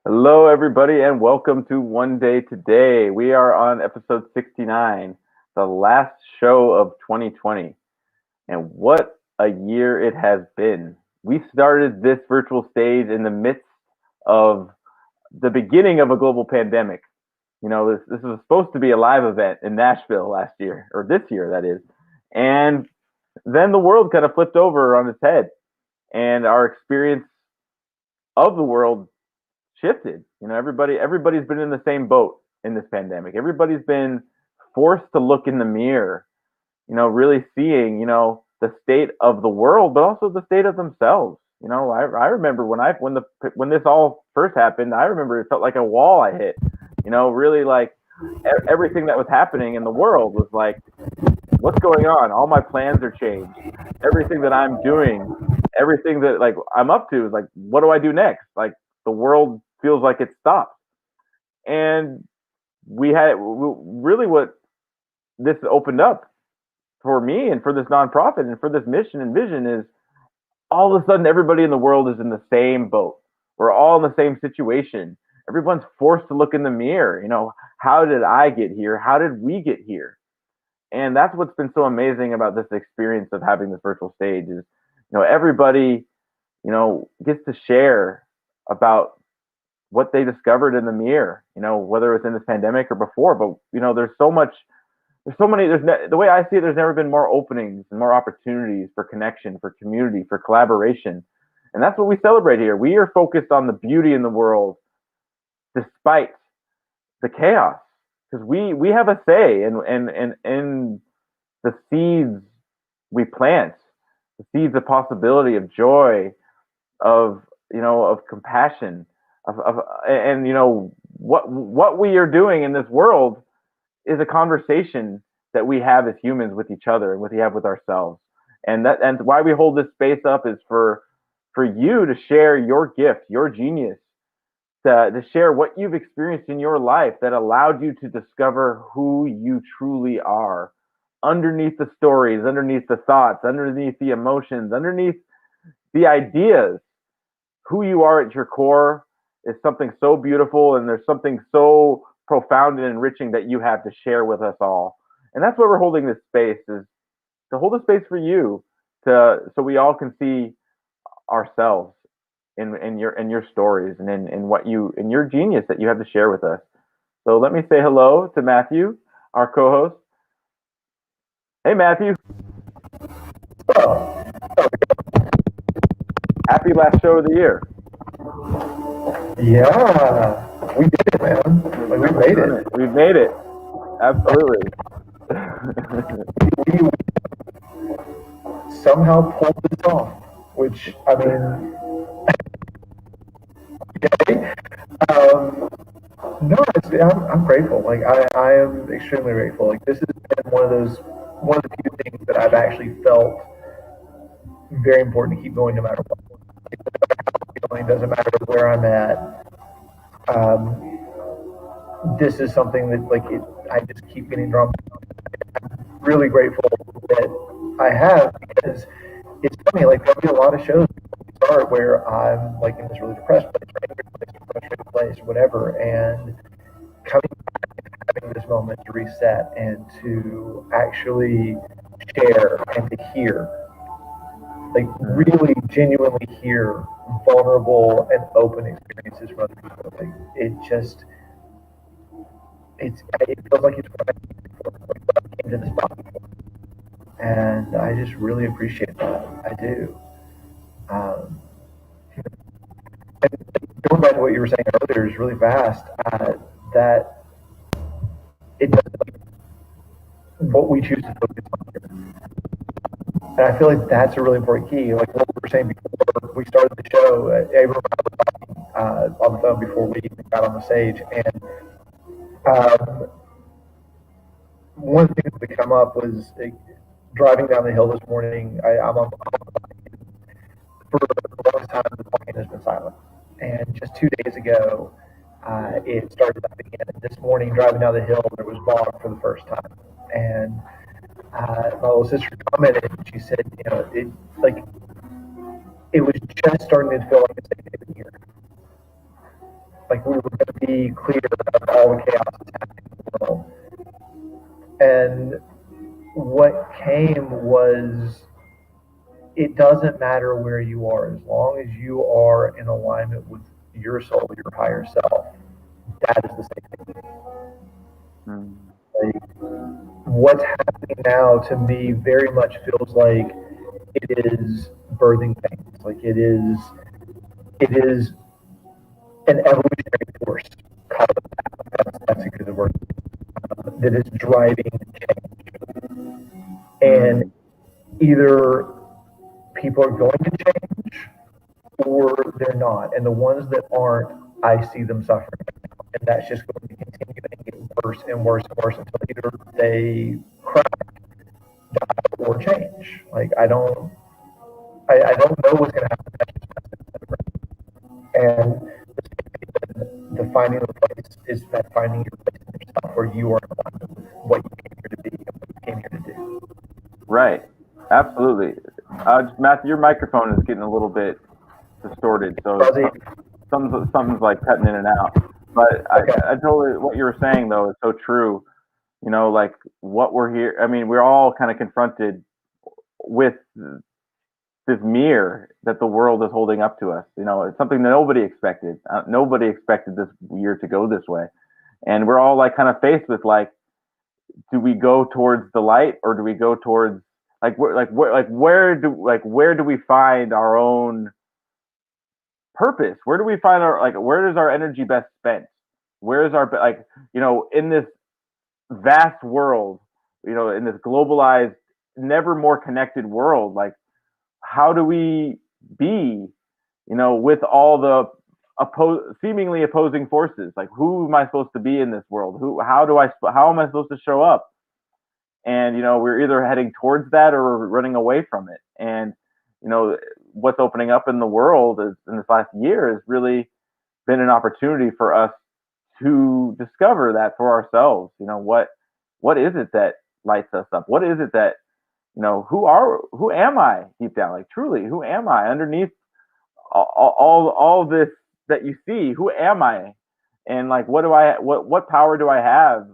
Hello, everybody, and welcome to One Day Today. We are on episode 69, the last show of 2020. And what a year it has been. We started this virtual stage in the midst of the beginning of a global pandemic. This was supposed to be a live event in Nashville last year, or this year, that is. And then the world kind of flipped over on its head, and our experience of the world shifted. Everybody's been in the same boat in this pandemic. Everybody's been forced to look in the mirror, really seeing, the state of the world, but also the state of themselves. I remember when this all first happened, I remember it felt like a wall I hit. Really like everything that was happening in the world was like, what's going on? All my plans are changed. Everything that I'm doing, everything that like I'm up to is like, what do I do next? Like the world feels like it stopped. And really what this opened up for me and for this nonprofit and for this mission and vision is all of a sudden everybody in the world is in the same boat. We're all in the same situation. Everyone's forced to look in the mirror. How did I get here? How did we get here? And that's what's been so amazing about this experience of having this virtual stage is, everybody, gets to share about what they discovered in the mirror, whether it's in this pandemic or before. But, the way I see it, there's never been more openings and more opportunities for connection, for community, for collaboration. And that's what we celebrate here. We are focused on the beauty in the world despite the chaos, because we have a say in the seeds we plant, the seeds of possibility, of joy, of compassion, and what we are doing in this world is a conversation that we have as humans with each other and what we have with ourselves. And why we hold this space up is for you to share your gift, your genius, to share what you've experienced in your life that allowed you to discover who you truly are underneath the stories, underneath the thoughts, underneath the emotions, underneath the ideas. Who you are at your core is something so beautiful, and there's something so profound and enriching that you have to share with us all. And that's why we're holding this space, is to hold a space for you, so we all can see ourselves in your stories and in your genius that you have to share with us. So let me say hello to Matthew, our co-host. Hey, Matthew. Oh, Happy last show of the year. yeah, we did it, man. Like, we made it. We've made it. Absolutely. We somehow pulled this off, which, I mean, okay. Um, no, I'm grateful. Like, I am extremely grateful. Like, this has been one of the few things that I've actually felt very important to keep going no matter what. It doesn't matter where I'm at. This is something that, like, I just keep getting drawn. I'm really grateful that I have, because it's funny, like, there'll be a lot of shows start where I'm like in this really depressed place, or angry place, or frustrated place, or whatever, and coming back and having this moment to reset and to actually share and to hear, like, really genuinely hear vulnerable and open experiences from other people. Like, it feels like it's what I came for, like what I came to this body for, and I just really appreciate that. I do. Um, and going back to what you were saying earlier is really fast. That it does, like, what we choose to focus on here. And I feel like that's a really important key. Like what we were saying before we started the show, Abram and I were talking on the phone before we even got on the stage, and um, one of the things that come up was driving down the hill this morning. I'm on the bike. For the longest time, the plane has been silent. And just 2 days ago, it started up again. And this morning, driving down the hill, there was fog for the first time. And my little sister commented, and she said, it was just starting to feel like a safe haven here. like we were going to be clear of all the chaos that's happening in the world. And what came was, it doesn't matter where you are, as long as you are in alignment with your soul, your higher self. That is the same thing. Like, what's happening now to me very much feels like it is birthing pains. Like it is an evolutionary force. Call it that. That's a good word. That is driving change. And either people are going to change or they're not. And the ones that aren't, I see them suffering. And that's just going to continue and get worse and worse and worse until either they crack, die, or change. Like I don't know what's going to happen. And the finding of the place is that finding your place in yourself, where you are in alignment with what you came here to be and what you came here to do. Right. Absolutely. Matthew, your microphone is getting a little bit distorted, so something's like cutting in and out. But okay. I totally, what you were saying though is so true. You know, like what we're here. I mean, we're all kind of confronted with this mirror that the world is holding up to us. You know, it's something that nobody expected. Nobody expected this year to go this way, and we're all like kind of faced with like, do we go towards the light or do we go towards where do we find our own purpose? Where do we find where is our energy best spent? Where is our, in this vast world, in this globalized, never more connected world, like how do we be, with all the seemingly opposing forces? Like, who am I supposed to be in this world? How am I supposed to show up? And, we're either heading towards that or we're running away from it. And, what's opening up in the world in this last year has really been an opportunity for us to discover that for ourselves. What is it that lights us up? What is it that, who am I deep down? Like, truly, who am I underneath all this that you see? Who am I? And like, what power do I have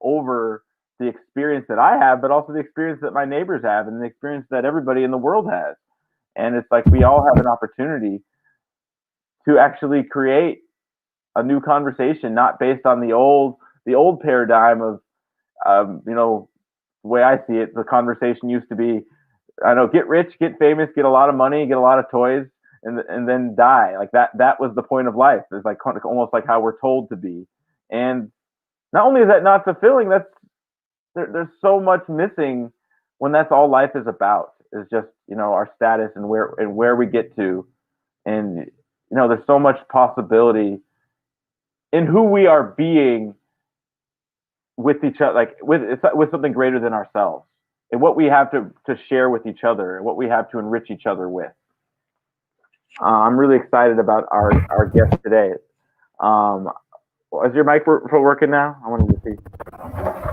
over the experience that I have, but also the experience that my neighbors have and the experience that everybody in the world has? And it's like we all have an opportunity to actually create a new conversation, not based on the old paradigm of, the way I see it, the conversation used to be, get rich, get famous, get a lot of money, get a lot of toys, and then die. Like that was the point of life. It's like almost like how we're told to be. And not only is that not fulfilling, there's so much missing when that's all life is about, is just, our status and where we get to. And, there's so much possibility in who we are being with each other, like with something greater than ourselves, and what we have to share with each other and what we have to enrich each other with. I'm really excited about our guest today. Is your mic working now? I wanted to see.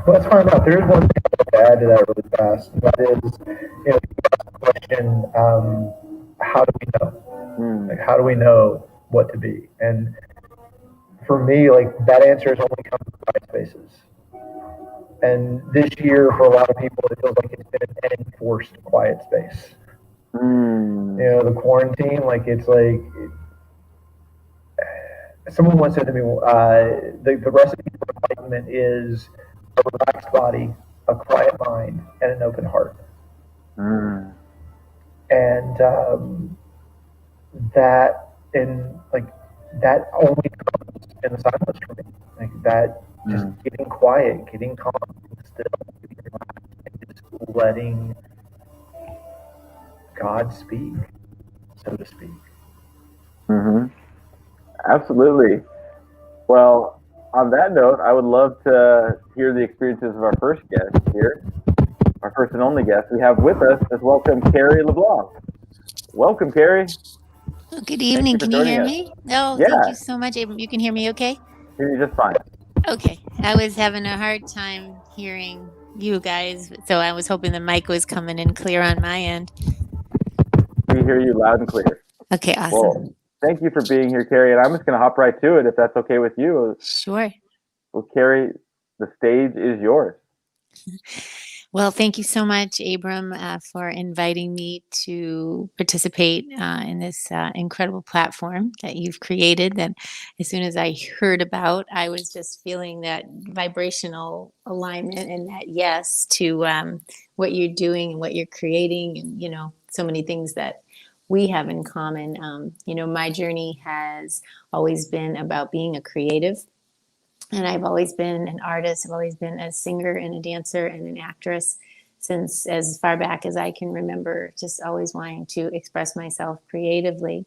Well, let's find out. There is one thing to add to that really fast. That is, you asked the question, how do we know? Like, how do we know what to be? And for me, like, that answer has only come from quiet spaces. And this year, for a lot of people, it feels like it's been an enforced quiet space. The quarantine, like, it's like, someone once said to me, the recipe for enlightenment is a relaxed body, a quiet mind, and an open heart. And that only comes in the silence for me. Like that, just getting quiet, getting calm, getting still, getting relaxed, and just letting God speak, so to speak. Absolutely. Well, on that note, I would love to hear the experiences of our first guest here, our first and only guest. We have with us, let's welcome Kerri Leblang. Welcome, Kerri. Oh, good evening. Can you hear me? Oh, yeah. Thank you so much. You can hear me okay? Hear you just fine. Okay. I was having a hard time hearing you guys, so I was hoping the mic was coming in clear on my end. We hear you loud and clear. Okay, awesome. Thank you for being here, Kerri. And I'm just going to hop right to it if that's okay with you. Sure. Well, Kerri, the stage is yours. Well, thank you so much, Abram, for inviting me to participate in this incredible platform that you've created. That as soon as I heard about, I was just feeling that vibrational alignment and that yes to what you're doing and what you're creating, and so many things that we have in common. My journey has always been about being a creative. And I've always been an artist. I've always been a singer and a dancer and an actress since as far back as I can remember, just always wanting to express myself creatively.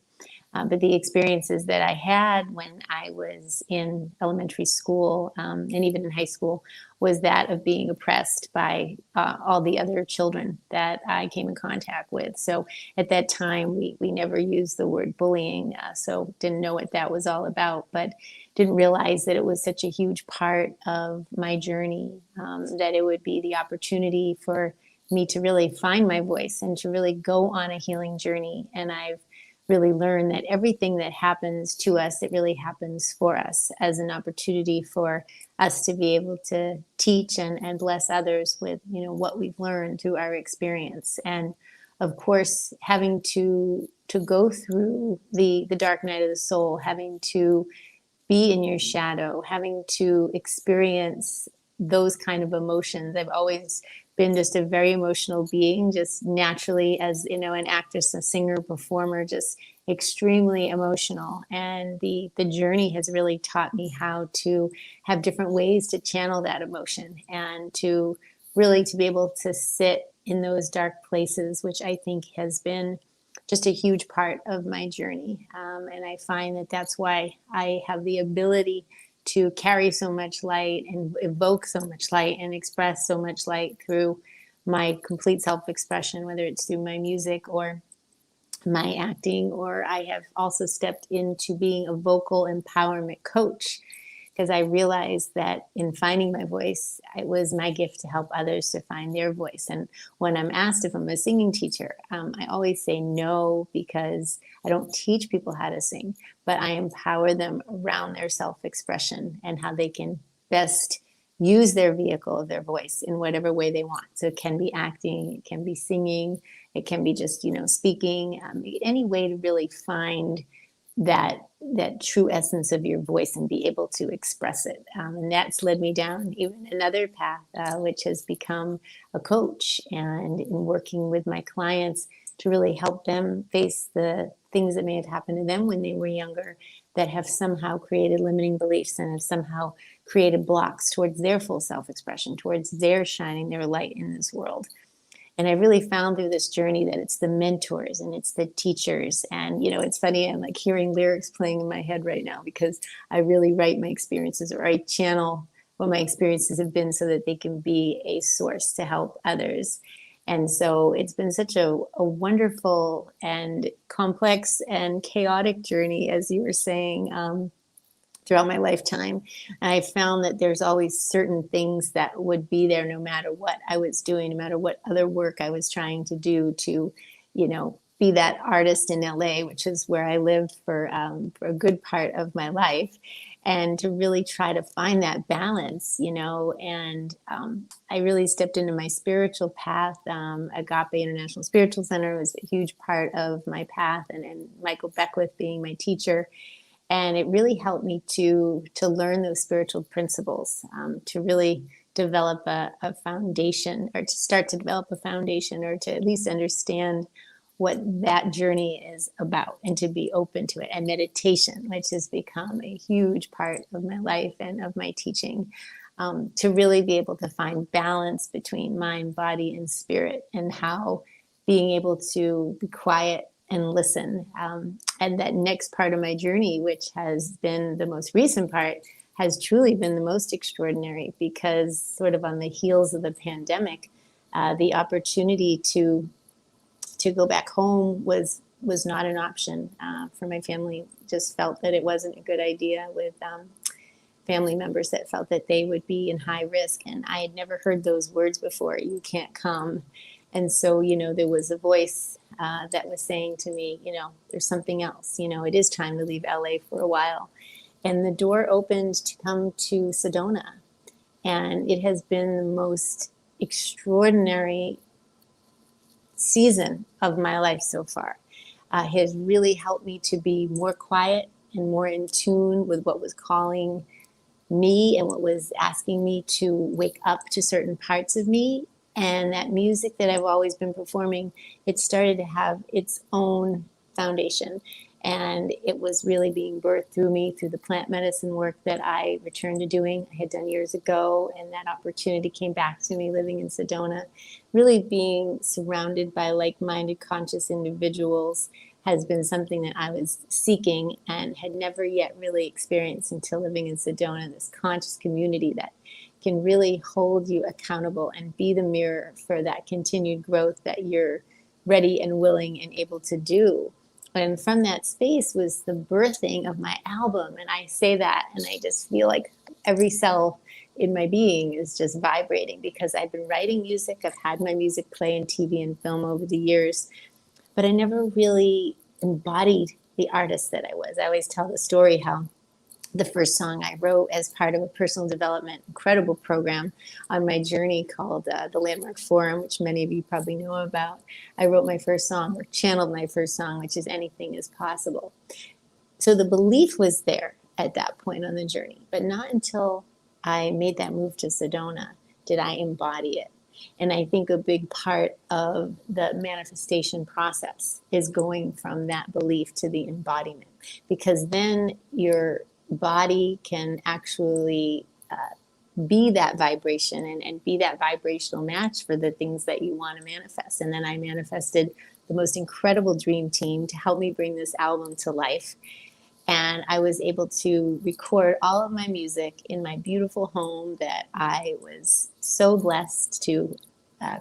But the experiences that I had when I was in elementary school and even in high school was that of being oppressed by all the other children that I came in contact with. So at that time, we never used the word bullying, so didn't know what that was all about, but didn't realize that it was such a huge part of my journey, that it would be the opportunity for me to really find my voice and to really go on a healing journey. And I've really learn that everything that happens to us, it really happens for us as an opportunity for us to be able to teach and bless others with, what we've learned through our experience. And of course, having to go through the dark night of the soul, having to be in your shadow, having to experience those kind of emotions. I've always been just a very emotional being, just naturally as, an actress, a singer, performer, just extremely emotional. And the journey has really taught me how to have different ways to channel that emotion and to really to be able to sit in those dark places, which I think has been just a huge part of my journey. And I find that that's why I have the ability to carry so much light and evoke so much light and express so much light through my complete self-expression, whether it's through my music or my acting, or I have also stepped into being a vocal empowerment coach, because I realized that in finding my voice, it was my gift to help others to find their voice. And when I'm asked if I'm a singing teacher, I always say no, because I don't teach people how to sing, but I empower them around their self-expression and how they can best use their vehicle of their voice in whatever way they want. So it can be acting, it can be singing, it can be just, speaking, any way to really find that true essence of your voice and be able to express it. And that's led me down even another path, which has become a coach, and in working with my clients to really help them face the things that may have happened to them when they were younger that have somehow created limiting beliefs and have somehow created blocks towards their full self-expression, towards their shining their light in this world. And I really found through this journey that it's the mentors and it's the teachers. And, it's funny, I'm like hearing lyrics playing in my head right now, because I really write my experiences, or I channel what my experiences have been so that they can be a source to help others. And so it's been such a wonderful and complex and chaotic journey, as you were saying, throughout my lifetime. And I found that there's always certain things that would be there no matter what I was doing, no matter what other work I was trying to do to, be that artist in LA, which is where I lived for a good part of my life, and to really try to find that balance, and I really stepped into my spiritual path. Agape International Spiritual Center was a huge part of my path, and Michael Beckwith being my teacher. And it really helped me to learn those spiritual principles, to really develop a foundation, or to start to develop a foundation, or to at least understand what that journey is about, and to be open to it. And meditation, which has become a huge part of my life and of my teaching, to really be able to find balance between mind, body, and spirit, and how being able to be quiet and listen. And that next part of my journey, which has been the most recent part, has truly been the most extraordinary, because sort of on the heels of the pandemic, the opportunity to go back home was not an option for my family. Just felt that it wasn't a good idea, with family members that felt that they would be in high risk. And I had never heard those words before, you can't come. And so, there was a voice that was saying to me, there's something else. It is time to leave LA for a while. And the door opened to come to Sedona. And it has been the most extraordinary season of my life so far. Has really helped me to be more quiet and more in tune with what was calling me and what was asking me to wake up to certain parts of me. And that music that I've always been performing, it started to have its own foundation. And it was really being birthed through me, through the plant medicine work that I returned to doing. I had done years ago, and that opportunity came back to me living in Sedona. Really being surrounded by like-minded, conscious individuals has been something that I was seeking and had never yet really experienced until living in Sedona, this conscious community that can really hold you accountable and be the mirror for that continued growth that you're ready and willing and able to do. And from that space was the birthing of my album. And I say that, and I just feel like every cell in my being is just vibrating because I've been writing music. I've had my music play in TV and film over the years, but I never really embodied the artist that I was. I always tell the story how the first song I wrote as part of a personal development incredible program on my journey called the Landmark Forum, which many of you probably know about. I wrote my first song, or channeled my first song, which is Anything is Possible. So the belief was there at that point on the journey, but not until I made that move to Sedona did I embody it. And I think a big part of the manifestation process is going from that belief to the embodiment, because then your body can actually be that vibration and be that vibrational match for the things that you want to manifest. And then I manifested the most incredible dream team to help me bring this album to life. And I was able to record all of my music in my beautiful home that I was so blessed to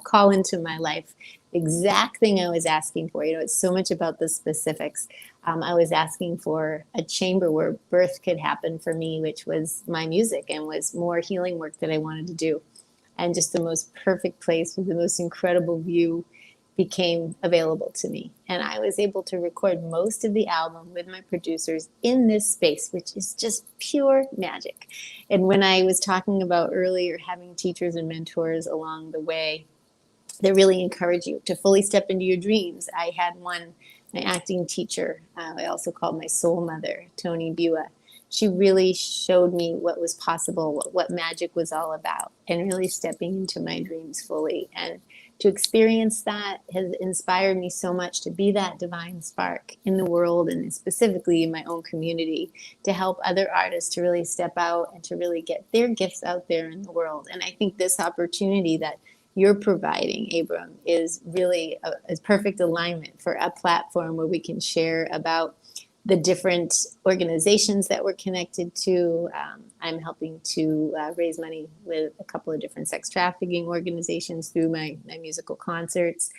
call into my life. The exact thing I was asking for. It's so much about the specifics. I was asking for a chamber where birth could happen for me, which was my music and was more healing work that I wanted to do. And just the most perfect place with the most incredible view became available to me. And I was able to record most of the album with my producers in this space, which is just pure magic. And when I was talking about earlier having teachers and mentors along the way that really encourage you to fully step into your dreams, I had one, my acting teacher, I also called my soul mother, Tony Bua. She really showed me what was possible, what magic was all about, and really stepping into my dreams fully. And to experience that has inspired me so much to be that divine spark in the world, and specifically in my own community, to help other artists to really step out and to really get their gifts out there in the world. And I think this opportunity that you're providing, Abram, is really a perfect alignment for a platform where we can share about the different organizations that we're connected to. I'm helping to raise money with a couple of different sex trafficking organizations through my musical concerts.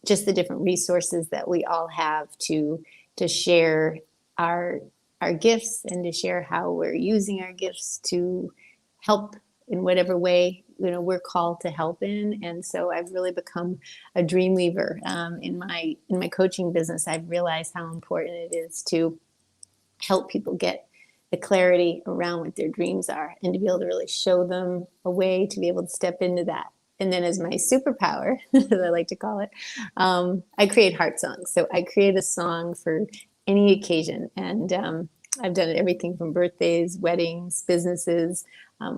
Just the different resources that we all have to share our gifts and to share how we're using our gifts to help in whatever way we're called to help in. And so I've really become a dream weaver. In my coaching business, I've realized how important it is to help people get the clarity around what their dreams are and to be able to really show them a way to be able to step into that. And then as my superpower, as I like to call it, I create heart songs. So I create a song for any occasion. And I've done everything from birthdays, weddings, businesses,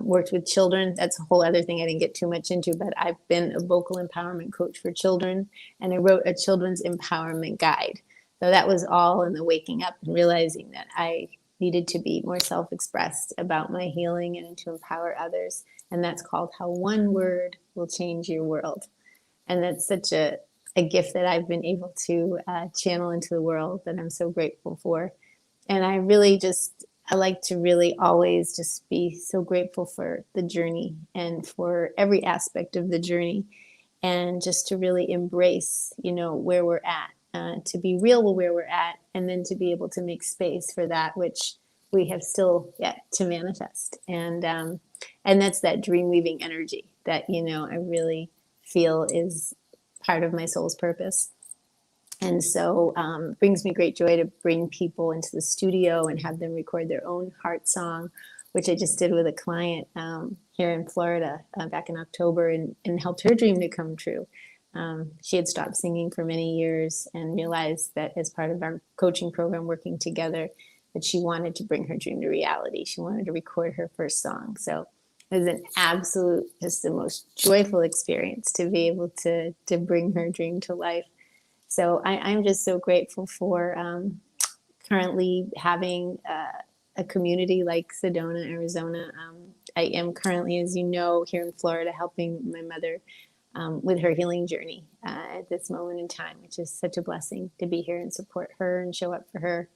worked with children. That's a whole other thing I didn't get too much into, but I've been a vocal empowerment coach for children, and I wrote a children's empowerment guide. So that was all in the waking up and realizing that I needed to be more self-expressed about my healing and to empower others. And that's called How One Word Will Change Your World. And that's such a gift that I've been able to channel into the world that I'm so grateful for. And I like to really always just be so grateful for the journey and for every aspect of the journey, and just to really embrace, where we're at, to be real with where we're at, and then to be able to make space for that which we have still yet to manifest. And that's that dream weaving energy that, I really feel is part of my soul's purpose. And so brings me great joy to bring people into the studio and have them record their own heart song, which I just did with a client here in Florida back in October, and helped her dream to come true. She had stopped singing for many years and realized that as part of our coaching program, working together, that she wanted to bring her dream to reality. She wanted to record her first song. So it was an absolute, just the most joyful experience to be able to bring her dream to life. So I'm just so grateful for currently having a community like Sedona, Arizona. I am currently, as you know, here in Florida, helping my mother with her healing journey at this moment in time, which is such a blessing to be here and support her and show up for her.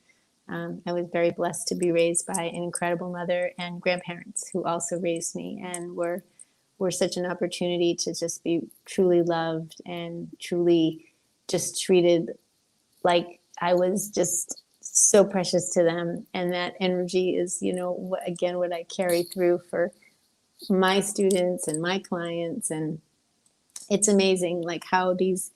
I was very blessed to be raised by an incredible mother and grandparents who also raised me, and were such an opportunity to just be truly loved and truly just treated like I was just so precious to them. And that energy is, again, what I carry through for my students and my clients. And it's amazing, like how these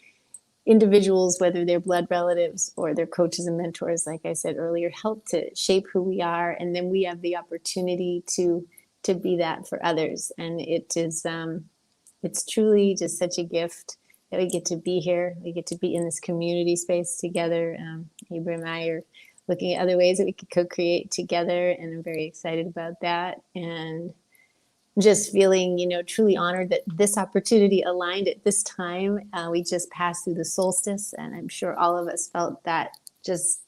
individuals, whether they're blood relatives or they're coaches and mentors, like I said earlier, help to shape who we are. And then we have the opportunity to be that for others. And it's truly just such a gift that we get to be here. We get to be in this community space together. Abram and I are looking at other ways that we could co-create together, and I'm very excited about that. And just feeling, truly honored that this opportunity aligned at this time. We just passed through the solstice, and I'm sure all of us felt that just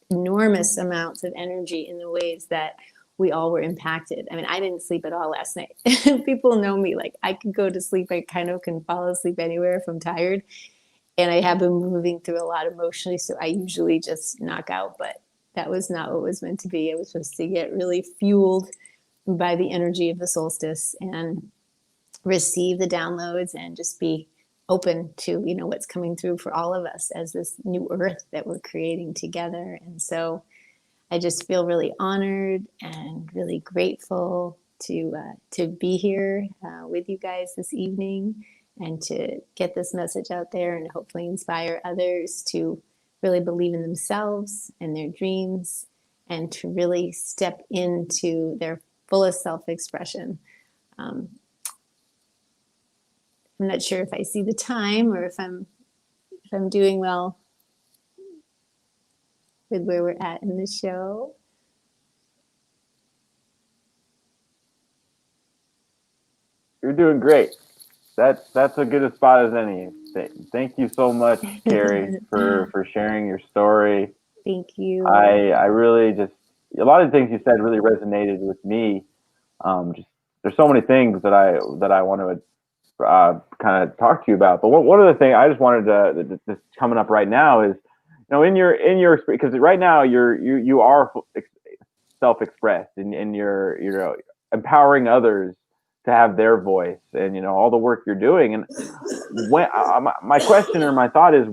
enormous amounts of energy in the ways that we all were impacted. I mean, I didn't sleep at all last night. People know me, like I could go to sleep. I kind of can fall asleep anywhere if I'm tired. And I have been moving through a lot emotionally. So I usually just knock out, but that was not what was meant to be. I was supposed to get really fueled by the energy of the solstice and receive the downloads and just be open to what's coming through for all of us as this new earth that we're creating together. And so I just feel really honored and really grateful to be here with you guys this evening, and to get this message out there and hopefully inspire others to really believe in themselves and their dreams, and to really step into their fullest self-expression. I'm not sure if I see the time or if I'm doing well with where we're at in the show. You're doing great. That's as good a spot as any. Thank you so much, Kerri, for sharing your story. Thank you. I really just, a lot of the things you said really resonated with me. Just there's so many things that I want to kind of talk to you about. But one of the things I just wanted to just coming up right now is, in your because right now you are self-expressed, and you're empowering others to have their voice, and all the work you're doing. And when my question or my thought is,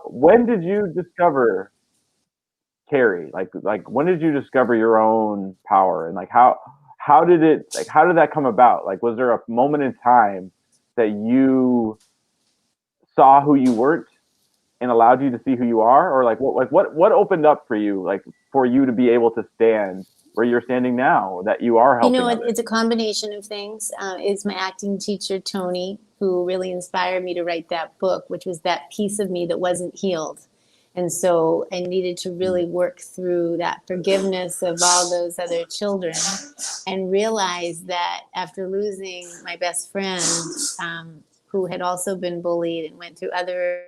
when did you discover Kerri? Like when did you discover your own power, and like how did that come about? Like, was there a moment in time that you saw who you weren't and allowed you to see who you are, or what opened up for you, like for you to be able to stand where you're standing now, that you are helping others? It's a combination of things. It's my acting teacher, Tony, who really inspired me to write that book, which was that piece of me that wasn't healed. And so I needed to really work through that forgiveness of all those other children, and realize that after losing my best friend, who had also been bullied and went through other.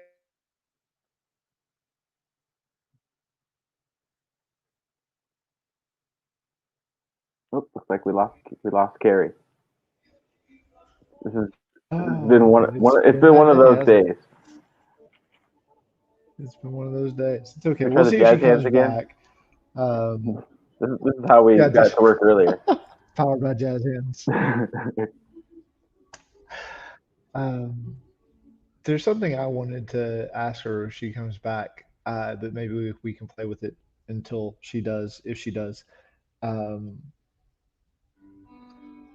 Oops, looks like we lost Kerri. This has been Oh, it's been one of those days. It's been one of those days. It's okay. We try We'll the see if she jazz hands comes again. back. Um, This is how we yeah, got to work earlier. powered by jazz hands. Um, there's something I wanted to ask her if she comes back, that maybe we can play with it until she does, if she does. Um,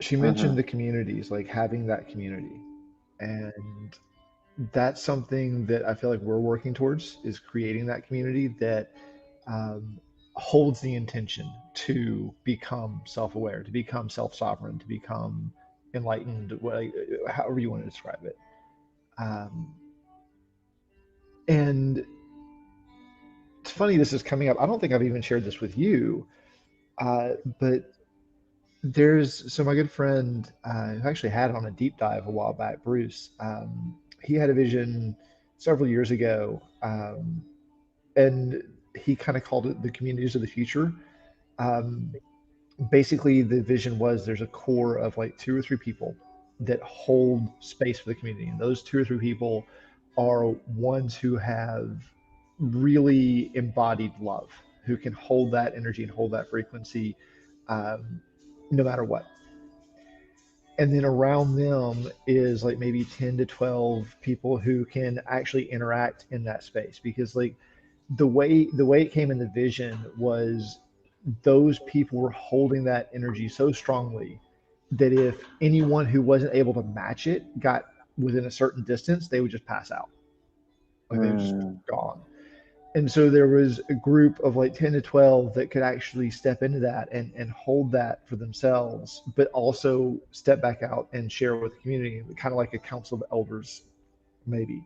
she mentioned Mhm. the communities, like having that community. And that's something that I feel like we're working towards, is creating that community that um, holds the intention to become self-aware, to become self-sovereign, to become enlightened, however you want to describe it. Um, and it's funny this is coming up. I don't think I've even shared this with you, but my good friend who actually had it on a deep dive a while back, Bruce. He had a vision several years ago, and he kind of called it the communities of the future. Um, Basically, the vision was there's a core of like two or three people that hold space for the community, and those two or three people are ones who have really embodied love, who can hold that energy and hold that frequency, um, no matter what. And then around them is like maybe 10 to 12 people who can actually interact in that space, because like the way it came in the vision was those people were holding that energy so strongly that if anyone who wasn't able to match it got within a certain distance, they would just pass out. Like they were just Mm, gone. And so there was a group of like 10 to 12 that could actually step into that and hold that for themselves, but also step back out and share with the community, kind of like a council of elders, maybe.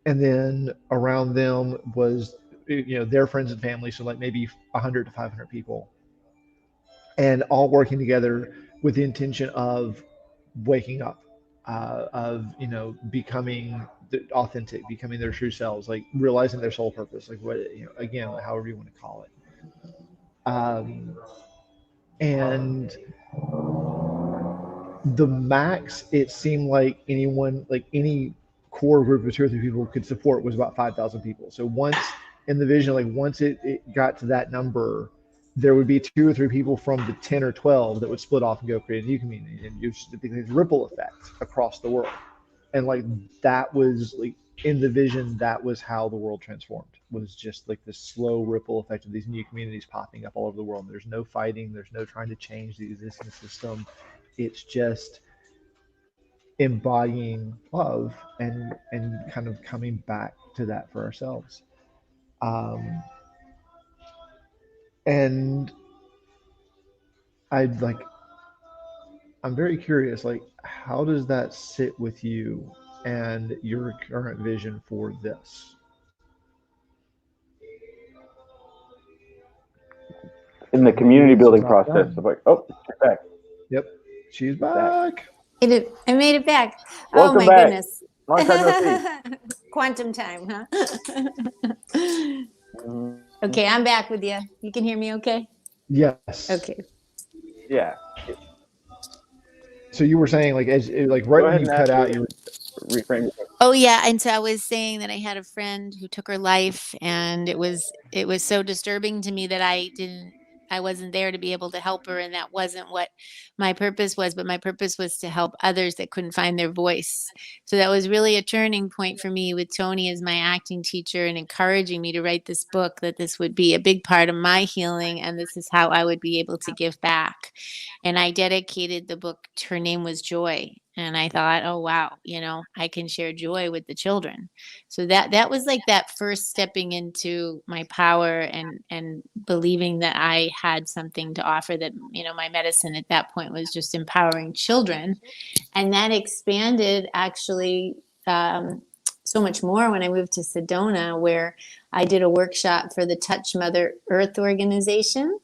And then around them was, their friends and family. So like maybe 100 to 500 people, and all working together with the intention of waking up, of becoming authentic, becoming their true selves, like realizing their soul purpose, like what again, however you want to call it. Um, and the max it seemed like anyone, like any core group of two or three people could support was about 5,000 people. So once in the vision, like once it got to that number, there would be two or three people from the 10 or 12 that would split off and go create a new community, and you should be this ripple effect across the world. And like that was like in the vision, that was how the world transformed, was just like this slow ripple effect of these new communities popping up all over the world. There's no fighting, there's no trying to change the existing system. It's just embodying love and kind of coming back to that for ourselves. Um, and I'd like I'm very curious, like how does that sit with you and your current vision for this? in the Maybe community it's building not process done. of like, oh, she's back. Yep, she's She's back. back. I made it back. Oh Welcome my back. goodness. Long time no see. Quantum time, huh? Mhm. Okay, I'm back with you. You can hear me okay? Yes. Okay. Yeah. So you were saying like like right Go when ahead you and cut ask out, your you were reframe your question. Oh yeah, and so I was saying that I had a friend who took her life, and it was so disturbing to me that I wasn't there to be able to help her, and that wasn't what my purpose was, but my purpose was to help others that couldn't find their voice. So that was really a turning point for me with Tony as my acting teacher and encouraging me to write this book, that this would be a big part of my healing and this is how I would be able to give back. And I dedicated the book, her name was Joy. And I thought, oh wow, I can share joy with the children. So that was like that first stepping into my power and believing that I had something to offer, that my medicine at that point was just empowering children. And that expanded actually so much more when I moved to Sedona, where I did a workshop for the Touch Mother Earth organization.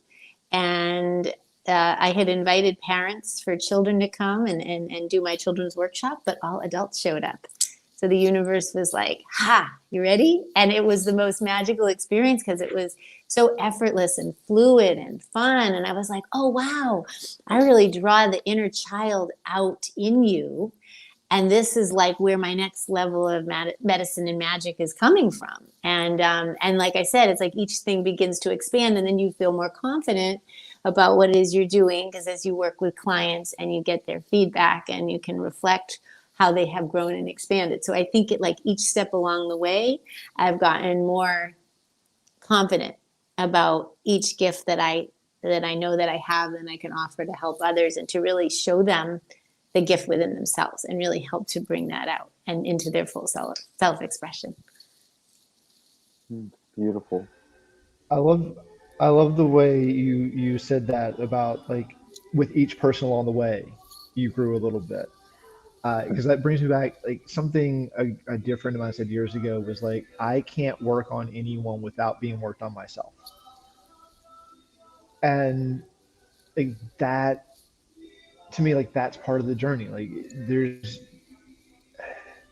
And I had invited parents for children to come and do my children's workshop, but all adults showed up. So the universe was like, ha, you ready? And it was the most magical experience because it was so effortless and fluid and fun. And I was like, oh, wow, I really draw the inner child out in you, and this is like where my next level of medicine and magic is coming from. And like I said, it's like each thing begins to expand, and then you feel more confident about what it is you're doing, because as you work with clients and you get their feedback and you can reflect how they have grown and expanded. So I think it, like each step along the way, I've gotten more confident about each gift that I know that I have and I can offer to help others, and to really show them the gift within themselves and really help to bring that out and into their full self-expression. Beautiful. I love I love the way you said that about like with each person along the way, you grew a little bit. Because that brings me back like something a dear friend of mine said years ago was like, I can't work on anyone without being worked on myself. And like that to me, like that's part of the journey. Like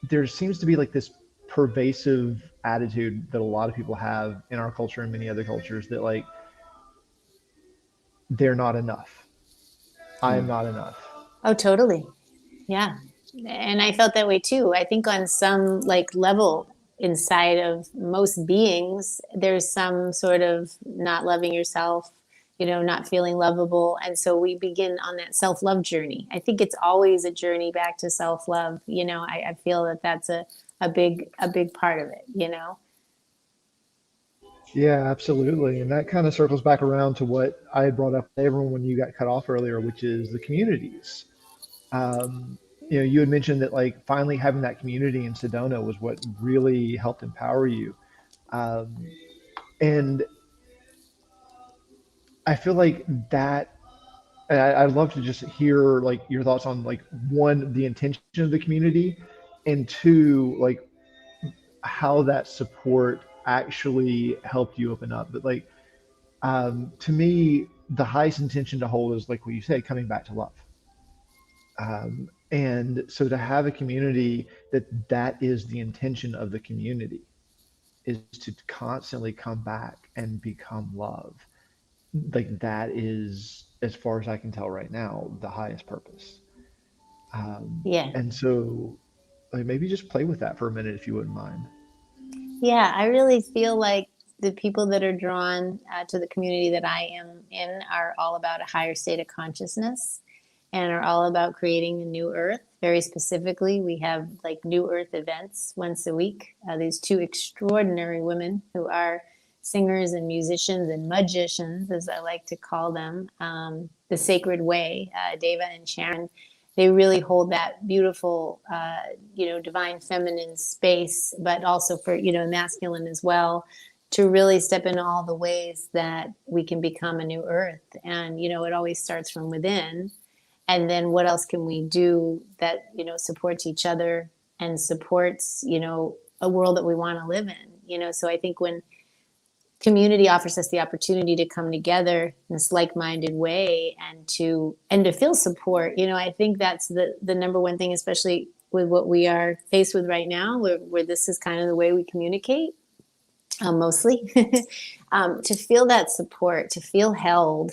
there seems to be like this pervasive attitude that a lot of people have in our culture and many other cultures that like they're not enough. I am Hmm. not enough. Oh, totally. Yeah. And I felt that way too. I think on some like level inside of most beings, there's some sort of not loving yourself, not feeling lovable. And so we begin on that self-love journey. I think it's always a journey back to self-love. I feel that that's a big part of it. Yeah, absolutely. And that kind of circles back around to what I had brought up with everyone when you got cut off earlier, which is the communities. Um, you had mentioned that like finally having that community in Sedona was what really helped empower you. Um, and I feel like that, I'd love to just hear like your thoughts on like one, the intention of the community, and two, like how that support actually helped you open up. But like, to me, the highest intention to hold is like what you say, coming back to love. And so to have a community that is the intention of the community is to constantly come back and become love. Like that is, as far as I can tell right now, the highest purpose. Um, Yeah. and so like maybe just play with that for a minute if you wouldn't mind. Yeah, I really feel like the people that are drawn to the community that I am in are all about a higher state of consciousness and are all about creating a new earth. Very specifically, we have like new earth events once a week. These two extraordinary women who are singers and musicians and magicians, as I like to call them, the sacred way, Deva and Sharon. They really hold that beautiful, divine feminine space, but also for, masculine as well, to really step into all the ways that we can become a new earth. And, it always starts from within. And then what else can we do that, supports each other and supports, a world that we want to live in. So I think when community offers us the opportunity to come together in this like-minded way and to feel support, I think that's the number one thing, especially with what we are faced with right now, where this is kind of the way we communicate, mostly. To feel that support, to feel held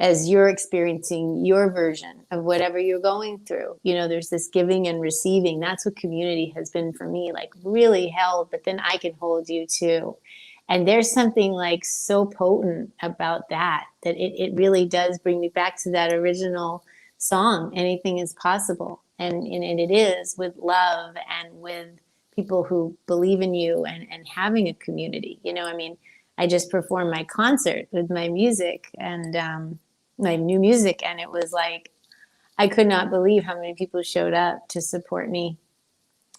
as you're experiencing your version of whatever you're going through. There's this giving and receiving. That's what community has been for me, like really held, but then I can hold you too. And there's something like so potent about that it really does bring me back to that original song, Anything is Possible. And it is with love and with people who believe in you and having a community. I just performed my concert with my music and my new music, and it was like I could not believe how many people showed up to support me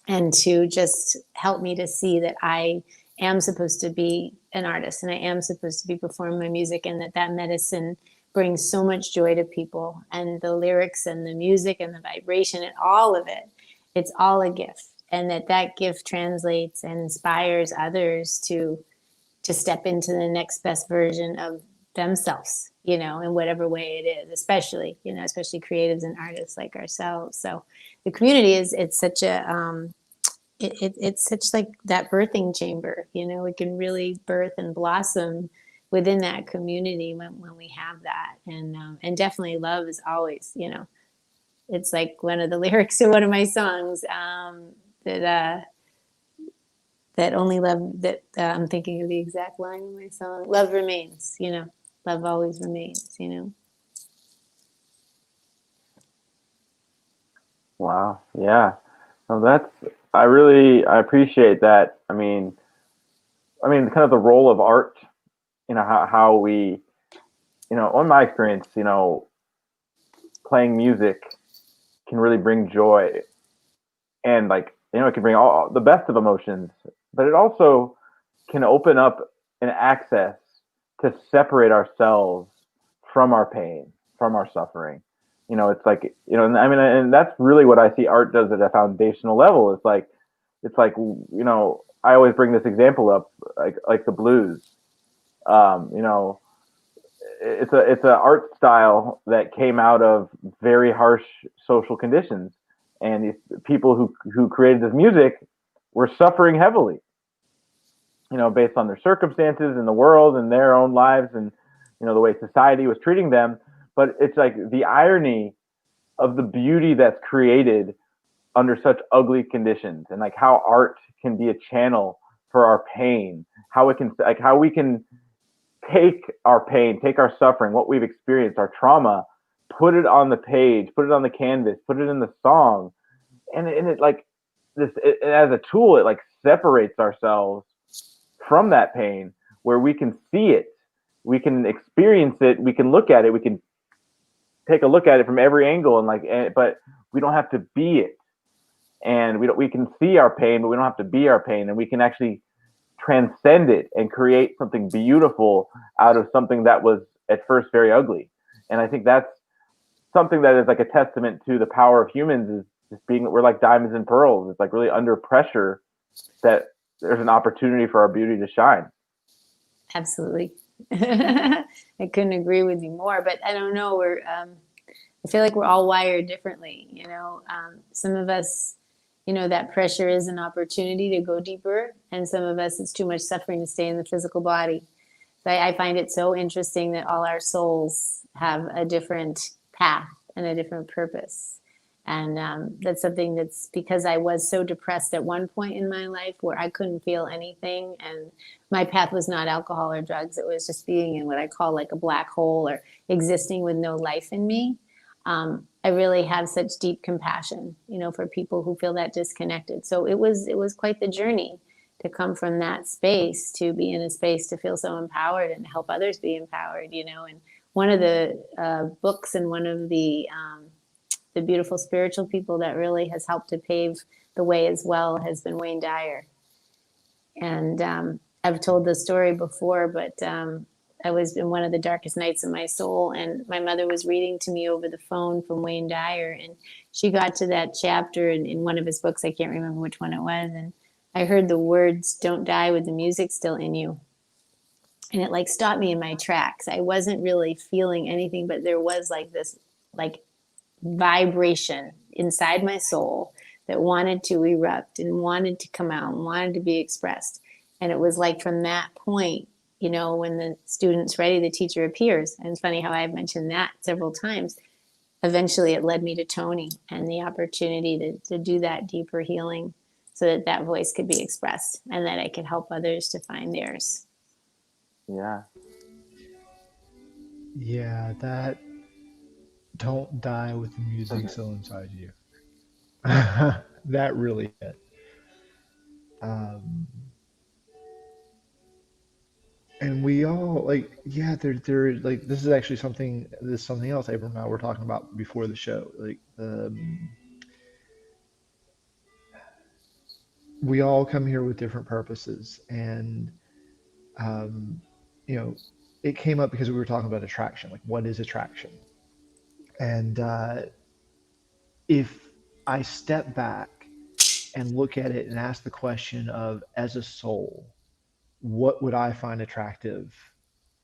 and to just help me to see that I am supposed to be an artist and I am supposed to be performing my music, and that medicine brings so much joy to people, and the lyrics and the music and the vibration and all of it, it's all a gift, and that gift translates and inspires others to step into the next best version of themselves, in whatever way it is, especially creatives and artists like ourselves. So the community it's such it's such like that birthing chamber. We can really birth and blossom within that community when we have that. And definitely love is always, it's like one of the lyrics in one of my songs, that that only love that I'm thinking of the exact line in my song. Love remains, love always remains. Wow. Yeah. So I appreciate that. Kind of the role of art, how we, on my experience, playing music can really bring joy, and like it can bring all the best of emotions, but it also can open up an access to separate ourselves from our pain, from our suffering. It's like, and I mean, and that's really what I see art does at a foundational level. It's like I always bring this example up, like the blues. Um, you know, it's a art style that came out of very harsh social conditions, and these people who created this music were suffering heavily, based on their circumstances in the world and their own lives, and the way society was treating them. But it's like the irony of the beauty that's created under such ugly conditions, and like how art can be a channel for our pain, how we can take our pain, take our suffering, what we've experienced, our trauma, put it on the page, put it on the canvas, put it in the song, and it like as a tool, it like separates ourselves from that pain, where we can see it, we can experience it, we can look at it, we can take a look at it from every angle, but we don't have to be it, and we can see our pain, but we don't have to be our pain, and we can actually transcend it and create something beautiful out of something that was at first very ugly. And I think that's something that is like a testament to the power of humans, is just being, we're like diamonds and pearls. It's like really under pressure that there's an opportunity for our beauty to shine. Absolutely. I couldn't agree with you more, but I don't know. I feel like we're all wired differently. Some of us, that pressure is an opportunity to go deeper, and some of us, it's too much suffering to stay in the physical body. So I find it so interesting that all our souls have a different path and a different purpose. And that's something that's because I was so depressed at one point in my life where I couldn't feel anything. And my path was not alcohol or drugs. It was just being in what I call like a black hole, or existing with no life in me. I really have such deep compassion, for people who feel that disconnected. So it was quite the journey to come from that space to be in a space to feel so empowered and help others be empowered. And one of the books and one of the beautiful spiritual people that really has helped to pave the way as well has been Wayne Dyer. And I've told this story before, but I was in one of the darkest nights of my soul, and my mother was reading to me over the phone from Wayne Dyer, and she got to that chapter in one of his books. I can't remember which one it was, and I heard the words, "Don't die with the music still in you." And it like stopped me in my tracks. I wasn't really feeling anything, but there was like this like vibration inside my soul that wanted to erupt and wanted to come out and wanted to be expressed. And it was like from that point, when the student's ready, the teacher appears. And it's funny how I've mentioned that several times. Eventually, it led me to Tony and the opportunity to do that deeper healing so that that voice could be expressed and that I could help others to find theirs. Yeah. Yeah, that don't die with the music still inside you. That really hit. Um, and we all like, yeah, there, like this is actually something else Abram and I were talking about before the show. Like, we all come here with different purposes, and um, you know, it came up because we were talking about attraction. Like, what is attraction? And if I step back and look at it and ask the question of, as a soul, what would I find attractive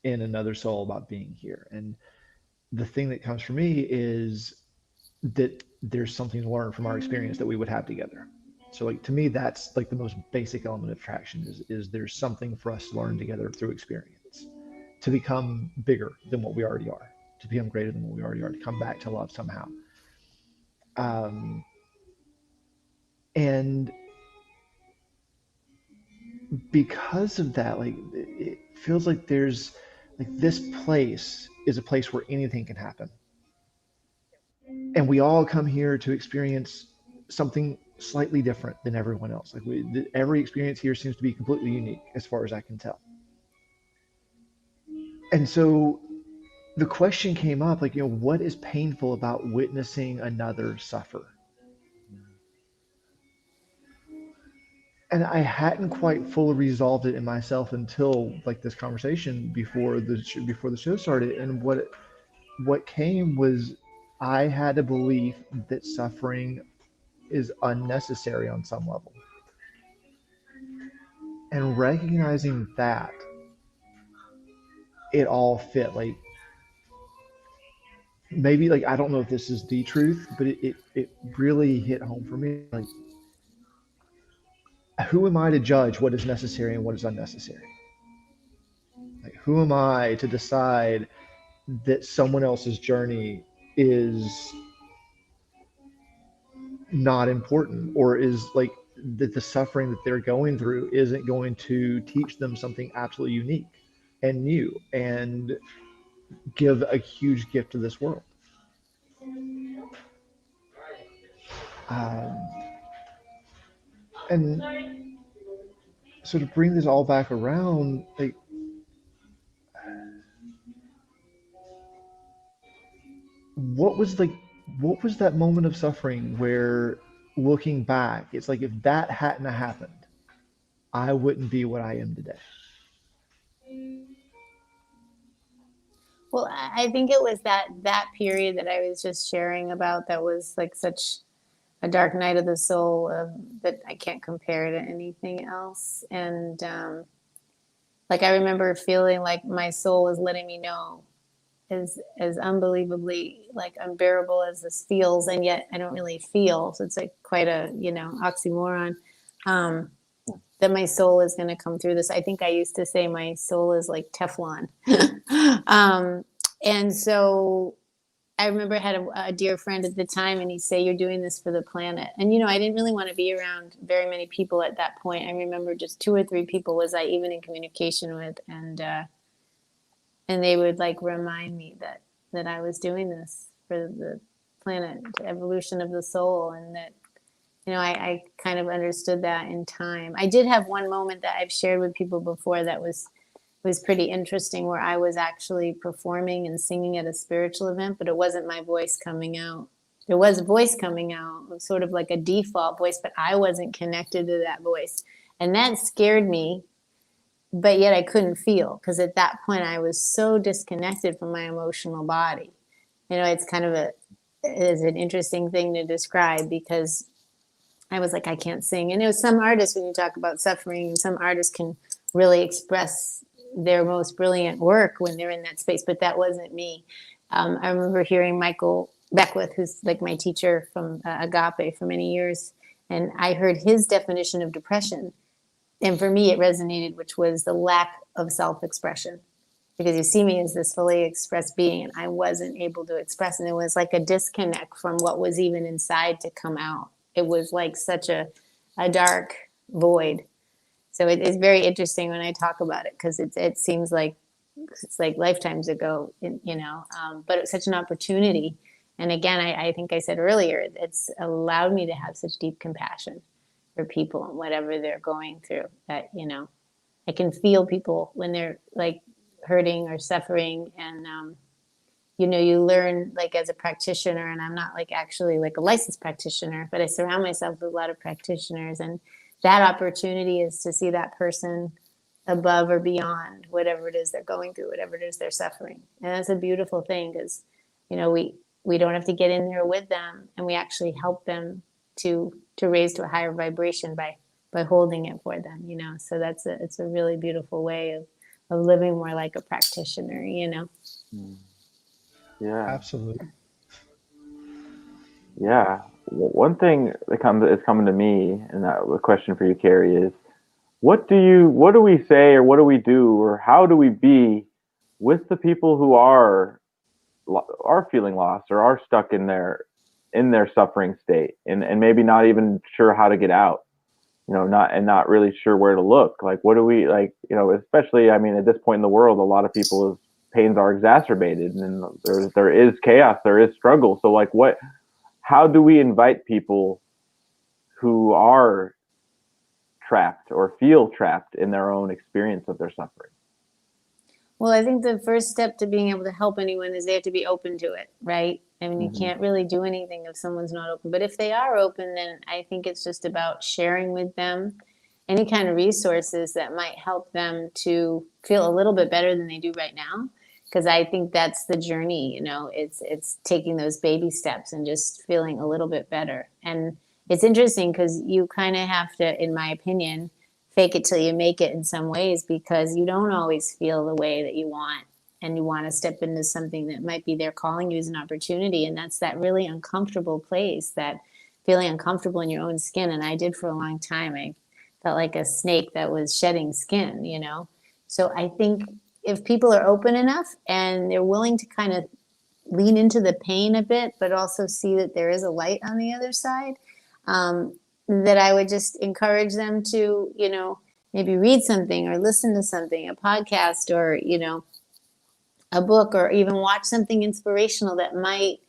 in another soul about being here? And the thing that comes for me is that there's something to learn from our experience that we would have together. So like to me, that's like the most basic element of attraction is there's something for us to learn together through experience, to become bigger than what we already are, to become greater than what we already are, to come back to love somehow. Um, and because of that, like it feels like there's like this place is a place where anything can happen. And we all come here to experience something slightly different than everyone else. Like every experience here seems to be completely unique as far as I can tell. And so the question came up, like, what is painful about witnessing another suffer? And I hadn't quite fully resolved it in myself until like this conversation before the show started. And what came was I had a belief that suffering is unnecessary on some level. And recognizing that, it all fit. Like, maybe, like, I don't know if this is the truth, but it really hit home for me. Like, who am I to judge what is necessary and what is unnecessary? Like, who am I to decide that someone else's journey is not important, or is like that the suffering that they're going through isn't going to teach them something absolutely unique and new and give a huge gift to this world. Um, and so to bring this all back around, like, what was like what was that moment of suffering where, looking back, it's like, if that hadn't happened, I wouldn't be what I am today. Well, I think it was that period that I was just sharing about that was like such a dark night of the soul, that I can't compare to anything else. And like I remember feeling like my soul was letting me know, as unbelievably like unbearable as this feels, and yet I don't really feel. So it's like quite a oxymoron. Um, that my soul is going to come through this. I think I used to say my soul is like Teflon. um, and so I remember I had a dear friend at the time, and he'd say, "You're doing this for the planet." And I didn't really want to be around very many people at that point. I remember just 2 or 3 people was I even in communication with, and they would like remind me that I was doing this for the planet, the evolution of the soul, and that I kind of understood that in time. I did have one moment that I've shared with people before that was pretty interesting, where I was actually performing and singing at a spiritual event, but it wasn't my voice coming out. There was a voice coming out, it was sort of like a default voice, but I wasn't connected to that voice. And that scared me, but yet I couldn't feel, because at that point I was so disconnected from my emotional body. It's kind of is an interesting thing to describe, because I was like, I can't sing. And some artists, when you talk about suffering, some artists can really express their most brilliant work when they're in that space, but that wasn't me. I remember hearing Michael Beckwith, who's like my teacher from Agape for many years, and I heard his definition of depression. And for me, it resonated, which was the lack of self-expression. Because you see me as this fully expressed being, and I wasn't able to express. And it was like a disconnect from what was even inside to come out. It was like such a dark void. So it's very interesting when I talk about it, because it seems like it's like lifetimes ago, but it was such an opportunity. And again, I think I said earlier, it's allowed me to have such deep compassion for people and whatever they're going through, that, I can feel people when they're like hurting or suffering. And you learn, like, as a practitioner, and I'm not like actually like a licensed practitioner, but I surround myself with a lot of practitioners, and that opportunity is to see that person above or beyond whatever it is they're going through, whatever it is they're suffering. And that's a beautiful thing, because we don't have to get in there with them, and we actually help them to raise to a higher vibration by holding it for them. So it's a really beautiful way of living more like a practitioner. Yeah. Absolutely. Yeah. One thing that is coming to me, and the question for you, Kerri, is what do we say, or what do we do, or how do we be with the people who are feeling lost, or are stuck in their suffering state, and maybe not even sure how to get out, not really sure where to look. Like, what do we, like, especially, I mean, at this point in the world, a lot of people's pains are exacerbated, and there is chaos, there is struggle. So like, how do we invite people who are trapped or feel trapped in their own experience of their suffering? Well, I think the first step to being able to help anyone is they have to be open to it, right? I mean, you Hmm. can't really do anything if someone's not open. But if they are open, then I think it's just about sharing with them any kind of resources that might help them to feel a little bit better than they do right now. Because I think that's the journey, it's taking those baby steps and just feeling a little bit better. And it's interesting because you kind of have to, in my opinion, fake it till you make it in some ways, because you don't always feel the way that you want, and you want to step into something that might be there calling you as an opportunity, and that's that really uncomfortable place, that feeling uncomfortable in your own skin. And I did for a long time. I felt like a snake that was shedding skin. So I think if people are open enough and they're willing to kind of lean into the pain a bit, but also see that there is a light on the other side, that I would just encourage them to, maybe read something or listen to something, a podcast, or, a book, or even watch something inspirational that might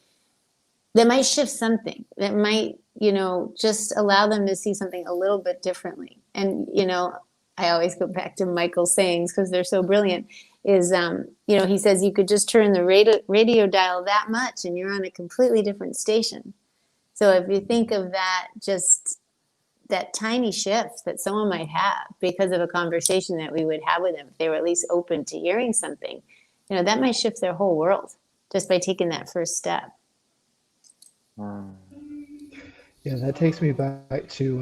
shift something, that might, just allow them to see something a little bit differently. And, I always go back to Michael's sayings because they're so brilliant. Is he says you could just turn the radio dial that much and you're on a completely different station. So if you think of that, just that tiny shift that someone might have because of a conversation that we would have with them, if they were at least open to hearing something, that might shift their whole world just by taking that first step. Mm. Yeah, that takes me back to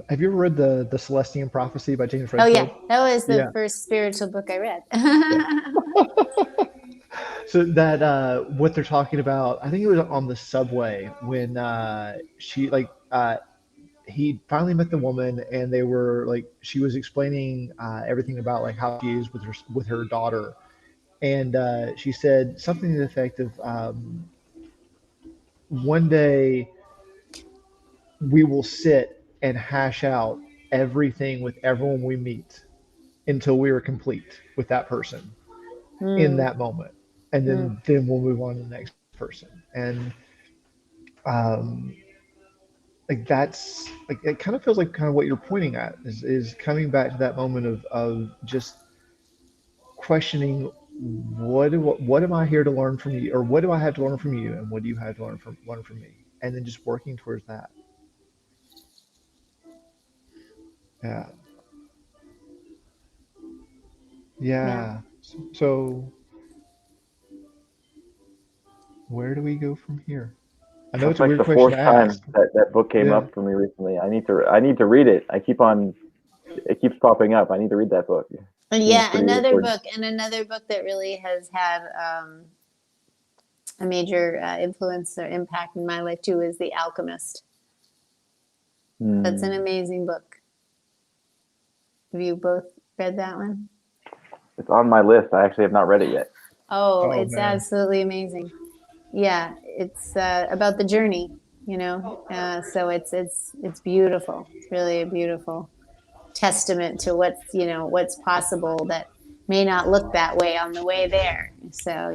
have you ever read the Celestian Prophecy by James Oh yeah, Redfield? that was the Yeah. first spiritual book I read. Yeah. So that what they're talking about, I think it was on the subway when she like he finally met the woman, and they were like, she was explaining everything about like how she is with her daughter, and she said something to the effect of one day we will sit and hash out everything with everyone we meet until we are complete with that person in Mm, that moment, and mm, then we'll move on to the next person. And um, like that's like it kind of feels like kind of what you're pointing at is coming back to that moment of just questioning what am I here to learn from you, or what do I have to learn from you, and what do you have to learn from me, and then just working towards that. Yeah, yeah. yeah. So where do we go from here? I know That's it's a like weird the question fourth to time ask. that book came Yeah. up for me recently. I need to read it. It keeps popping up. I need to read that book. It And seems yeah, pretty important. another book that really has had a major influence or impact in my life too is The Alchemist. That's an Hmm. amazing book. Have you both read that one? It's on my list. I actually have not read it yet. Oh, Oh it's man. absolutely amazing. Yeah, it's about the journey, so it's beautiful. It's really a beautiful testament to what's possible that may not look that way on the way there. So.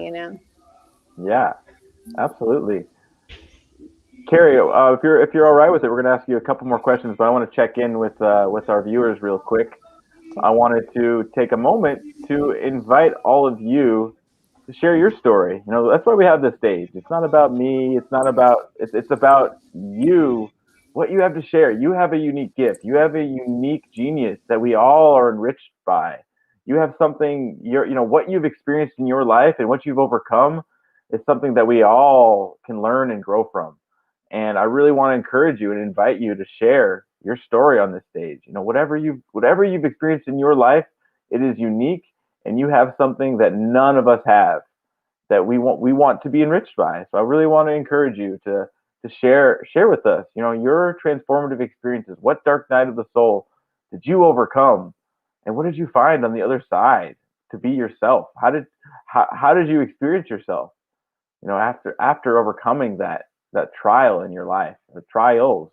Yeah, absolutely. Kerri, if you're all right with it, we're going to ask you a couple more questions, but I want to check in with our viewers real quick. I wanted to take a moment to invite all of you to share your story. That's why we have this stage. It's not about me. It's not about. It's about you. What you have to share. You have a unique gift. You have a unique genius that we all are enriched by. You have something. What you've experienced in your life and what you've overcome is something that we all can learn and grow from. And I really want to encourage you and invite you to share your story on this stage. Whatever you've experienced in your life, it is unique, and you have something that none of us have that we want to be enriched by. So I really want to encourage you to share with us, your transformative experiences. What dark night of the soul did you overcome, and what did you find on the other side to be yourself? How did you experience yourself? After overcoming that trial in your life, the trials.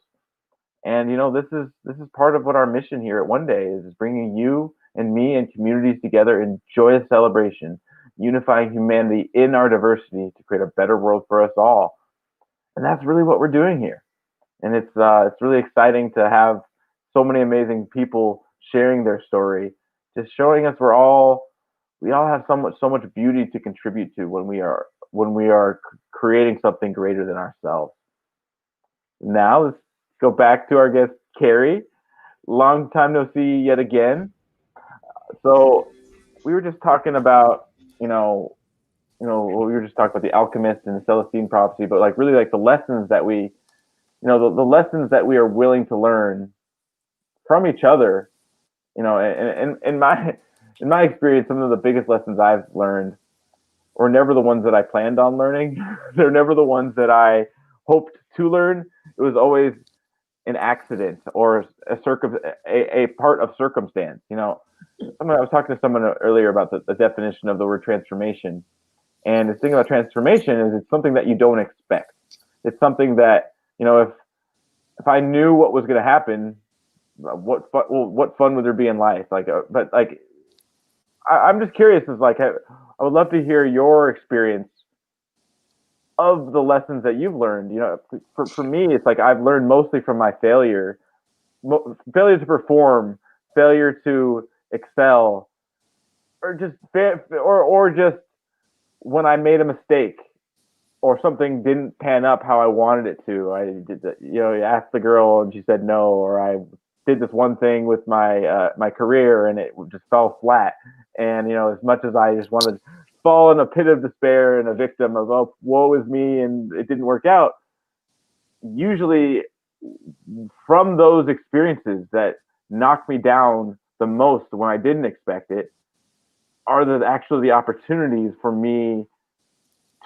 And this is part of what our mission here at One Day is bringing you and me and communities together in joyous celebration, unifying humanity in our diversity to create a better world for us all. And that's really what we're doing here. And it's really exciting to have so many amazing people sharing their story, just showing us we all have so much beauty to contribute to when we are creating something greater than ourselves. Now let's go back to our guest Kerri. Long time no see yet again. So we were just talking about, we were just talking about the alchemist and the Celestine prophecy, but like really like the lessons that the lessons that we are willing to learn from each other. And in my experience, some of the biggest lessons I've learned were never the ones that I planned on learning. They're never the ones that I hoped to learn. It was always an accident or a part of circumstance. I was talking to someone earlier about the definition of the word transformation. And the thing about transformation is it's something that you don't expect. It's something that, if I knew what was going to happen, what fun would there be in life? I'm just curious. Is like I would love to hear your experience of the lessons that you've learned. For me, it's like I've learned mostly from my failure to perform, failure to excel, or just when I made a mistake or something didn't pan up how I wanted it to. I did asked the girl and she said no, or I did this one thing with my career and it just fell flat. And as much as I just wanted to fall in a pit of despair and a victim of, oh, woe is me, and it didn't work out, usually from those experiences that knocked me down the most when I didn't expect it are actually the opportunities for me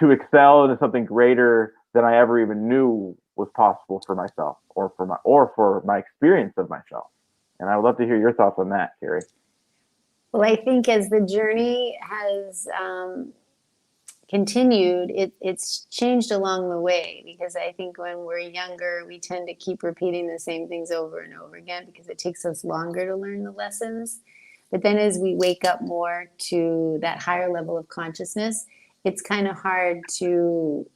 to excel into something greater than I ever even knew was possible for myself or for my experience of myself. And I would love to hear your thoughts on that, Kerri. Well, I think as the journey has continued, it's changed along the way, because I think when we're younger, we tend to keep repeating the same things over and over again because it takes us longer to learn the lessons. But then as we wake up more to that higher level of consciousness, it's kind of hard to,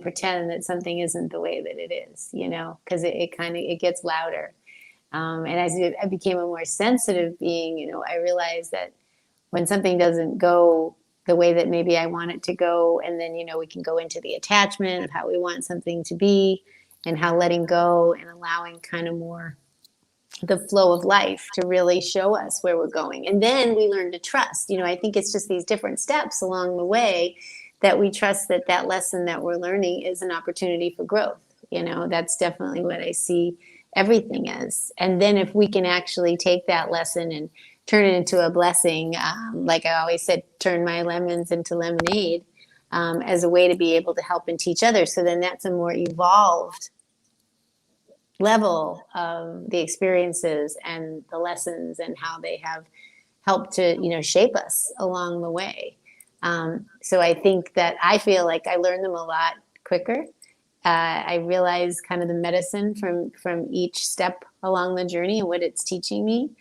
pretend that something isn't the way that it is, because it gets louder. And as I became a more sensitive being, I realized that when something doesn't go the way that maybe I want it to go, and then, we can go into the attachment of how we want something to be and how letting go and allowing kind of more the flow of life to really show us where we're going. And then we learn to trust. I think it's just these different steps along the way that we trust that lesson that we're learning is an opportunity for growth. That's definitely what I see everything as. And then if we can actually take that lesson and turn it into a blessing, like I always said, turn my lemons into lemonade, as a way to be able to help and teach others. So then that's a more evolved level of the experiences and the lessons and how they have helped to, shape us along the way. So I think that I feel like I learn them a lot quicker. I realize kind of the medicine from each step along the journey and what it's teaching me.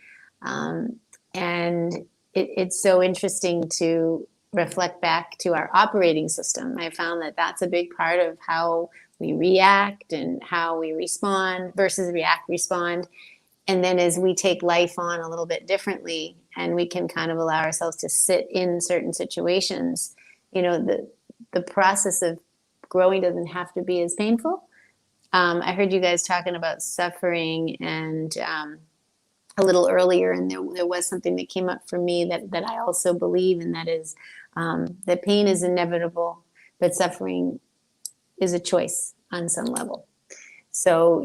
And it's so interesting to reflect back to our operating system. I found that that's a big part of how we react and how we respond versus respond. And then as we take life on a little bit differently and we can kind of allow ourselves to sit in certain situations, the process of growing doesn't have to be as painful. I heard you guys talking about suffering and a little earlier, and there was something that came up for me that I also believe, and that is that pain is inevitable, but suffering is a choice on some level. So,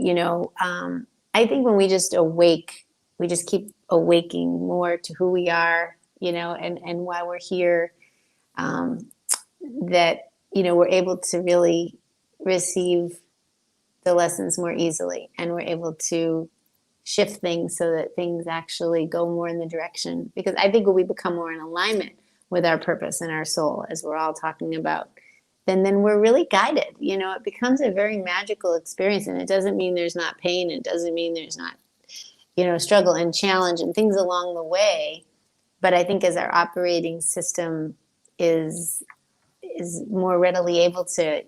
I think when we just awake, we just keep awaking more to who we are, and why we're here, that, we're able to really receive the lessons more easily, and we're able to shift things so that things actually go more in the direction. Because I think when we become more in alignment with our purpose and our soul, as we're all talking about, then we're really guided. It becomes a very magical experience. And it doesn't mean there's not pain. It doesn't mean there's not, struggle and challenge and things along the way. But I think as our operating system is more readily able to,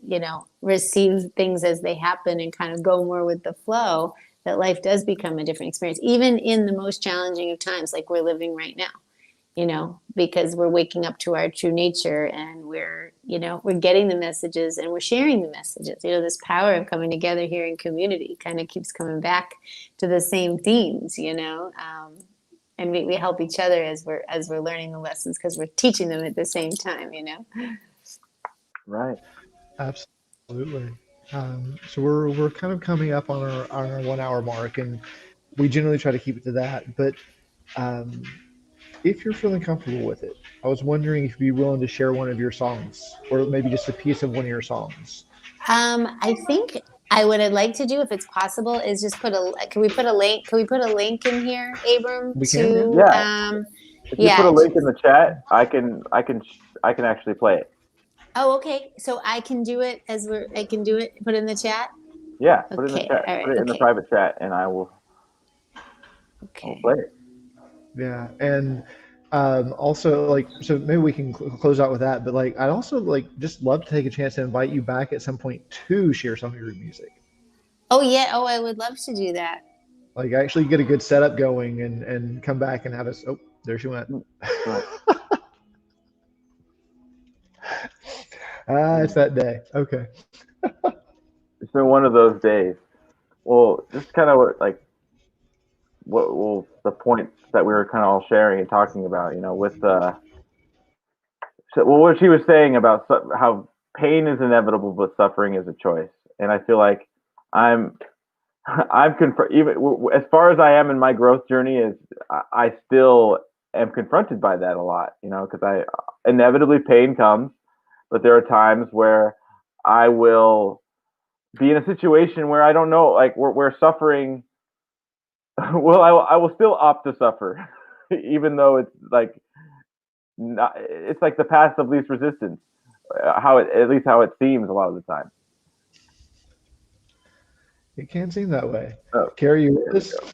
receive things as they happen and kind of go more with the flow, that life does become a different experience, even in the most challenging of times like we're living right now. because we're waking up to our true nature, and we're getting the messages and we're sharing the messages. This power of coming together here in community kind of keeps coming back to the same themes, and we help each other as we're learning the lessons, because we're teaching them at the same time. Right. Absolutely. So we're kind of coming up on our 1 hour mark, and we generally try to keep it to that. But um, if you're feeling comfortable with it, I was wondering if you'd be willing to share one of your songs, or maybe just a piece of one of your songs. I think what I'd like to do, if it's possible, is just can we put a link? Can we put a link in here, Abram? We can, yeah. To Yeah. If you put a link in the chat, I can actually play it. Oh, okay. So I can do it I can do it. Put it in the chat. Yeah. Put it in the Okay. chat. All right. Put it in the Okay. private chat, and I will. Okay. I'll play it. Yeah, and also, like, so maybe we can close out with that. But like, I'd also just love to take a chance to invite you back at some point to share some of your music. Oh yeah. Oh, I would love to do that. Like, actually get a good setup going and come back and have us. Oh, there she went. Right. It's that day. Okay. It's been one of those days. Well, just kind of the points that we were kind of all sharing and talking about, with what she was saying about how pain is inevitable, but suffering is a choice. And I feel like I'm even as far as I am in my growth journey, is I still am confronted by that a lot, because inevitably pain comes, but there are times where I will be in a situation where I don't know, like we're suffering. Well, I will still opt to suffer, even though it's like the path of least resistance. At least how it seems a lot of the time. It can seem that way. Oh, Kerri, you with us? All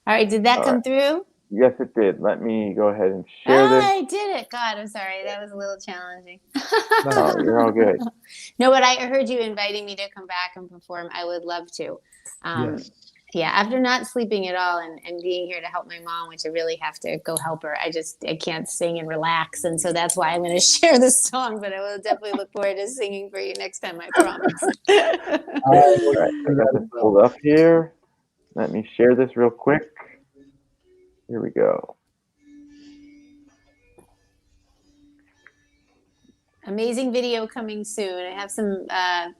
right. Did that come through? Yes, it did. Let me go ahead and share this. I did it. God, I'm sorry. That was a little challenging. No, you're all good. No, but I heard you inviting me to come back and perform. I would love to. Yes. Yeah, after not sleeping at all and being here to help my mom, which I really have to go help her, I can't sing and relax. And so that's why I'm going to share this song, but I will definitely look forward to singing for you next time, I promise. All right, I got this pulled up here. Let me share this real quick. Here we go. Amazing video coming soon. I have some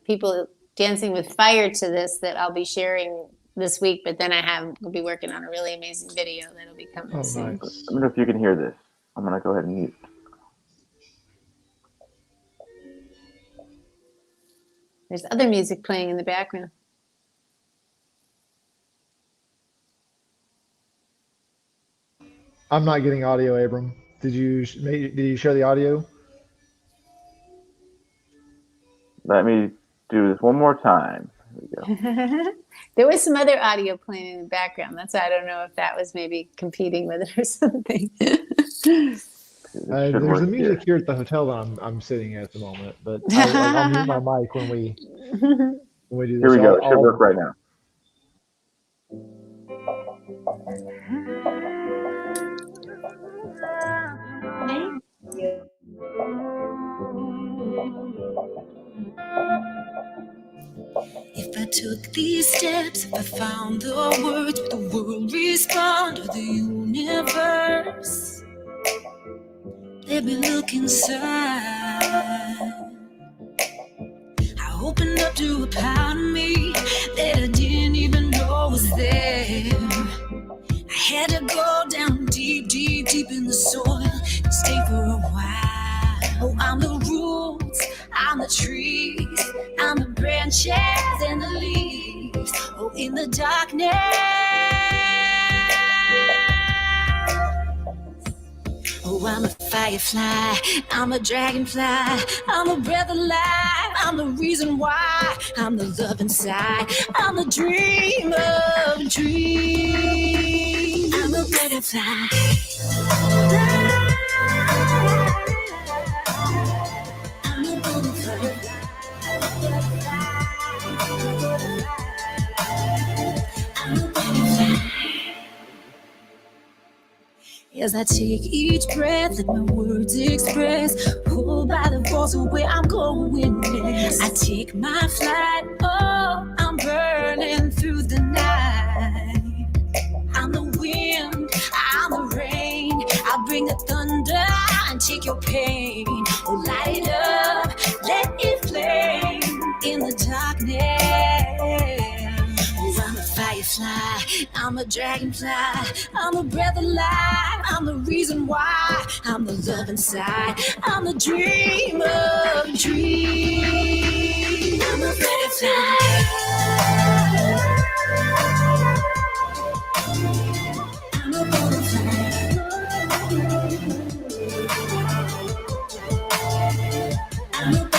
people dancing with fire to this that I'll be sharing this week, but then we'll be working on a really amazing video that'll be coming soon. Nice. I don't know if you can hear this. I'm gonna go ahead and mute. There's other music playing in the background. I'm not getting audio, Abram. Did you share the audio? Let me do this one more time. Here we go. There was some other audio playing in the background. That's why I don't know if that was maybe competing with it or something. There's the music here at the hotel that I'm sitting at the moment, but I'll mute my mic when we do this. Here we go. It should work right now. If I took these steps, if I found the words, would the world respond to the universe? Let me look inside. I opened up to a part of me that I didn't even know was there. I had to go down deep, deep, deep in the soil and stay for a while. Oh, I'm the roots, I'm the trees, I'm the branches and the leaves. Oh, in the darkness, oh, I'm a firefly, I'm a dragonfly, I'm a breath of life, I'm the reason why, I'm the love inside, I'm the dream of dreams. I'm a butterfly. As I take each breath, let my words express. Pulled by the force of where I'm going next. I take my flight, oh, I'm burning through the night. I'm the wind, I'm the rain. I'll bring the thunder and take your pain. Oh, light it up, let it flame in the darkness. Oh, I'm a firefly, I'm a dragonfly, I'm a breath of life, I'm the reason why, I'm the love inside, I'm the dream of dreams. I'm a butterfly. I'm a butterfly. I'm a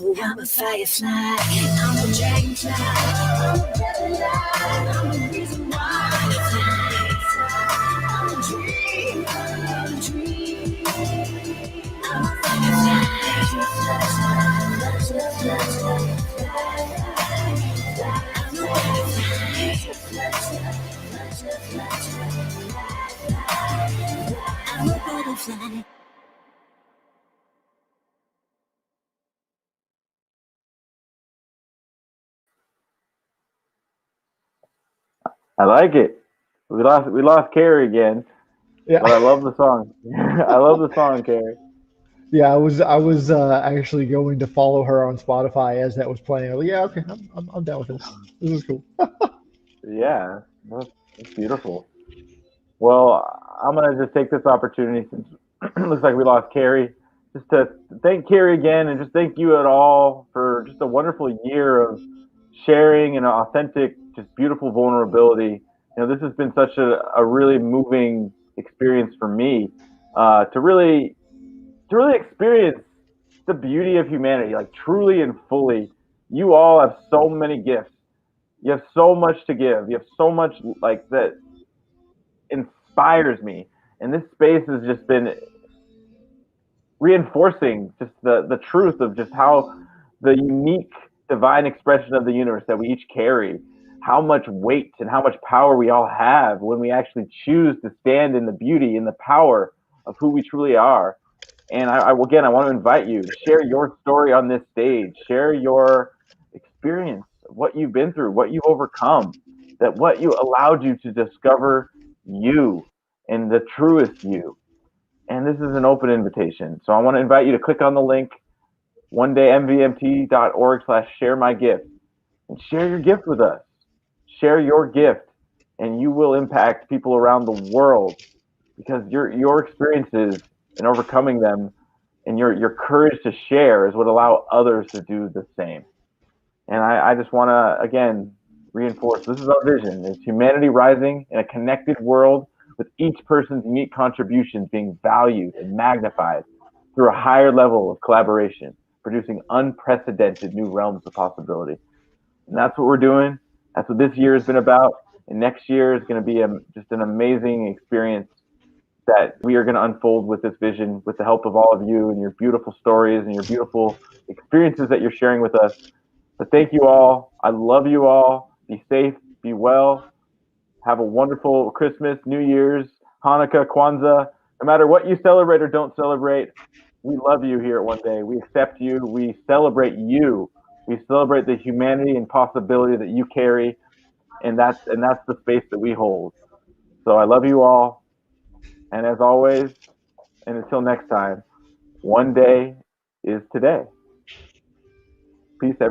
Oh, I'm a firefly, I'm a dragonfly, I'm a breath of life, I'm the reason why I fly. I'm a dream, I'm a dream. I'm a butterfly. I like it. We lost Kerri again, Yeah. but I love the song. I love the song, Kerri. Yeah, I was actually going to follow her on Spotify as that was playing. I was like, yeah, okay, I'm down with this. This is cool. Yeah, that's beautiful. Well, I'm gonna just take this opportunity since it looks like we lost Kerri, just to thank Kerri again and just thank you at all for just a wonderful year of sharing and authentic, just beautiful vulnerability. This has been such a really moving experience for me to really experience the beauty of humanity, like truly and fully. You all have so many gifts. You have so much to give. You have so much like that inspires me. And this space has just been reinforcing just the truth of just how the unique divine expression of the universe that we each carry, how much weight and how much power we all have when we actually choose to stand in the beauty and the power of who we truly are. And again, I want to invite you to share your story on this stage, share your experience, what you've been through, what you've overcome, that what you allowed you to discover you and the truest you. And this is an open invitation. So I want to invite you to click on the link onedaymvmt.org/share my gift and share your gift with us. Share your gift and you will impact people around the world because your experiences and overcoming them and your courage to share is what allow others to do the same. And I just want to again reinforce this is our vision: is humanity rising in a connected world with each person's unique contributions being valued and magnified through a higher level of collaboration, producing unprecedented new realms of possibility. And that's what we're doing. That's what this year has been about. And next year is going to be just an amazing experience that we are going to unfold with this vision with the help of all of you and your beautiful stories and your beautiful experiences that you're sharing with us. But thank you all. I love you all. Be safe, be well. Have a wonderful Christmas, New Year's, Hanukkah, Kwanzaa. No matter what you celebrate or don't celebrate, we love you here at One Day. We accept you. We celebrate you. We celebrate the humanity and possibility that you carry, and that's the space that we hold. So I love you all, and as always, and until next time, one day is today. Peace, everyone.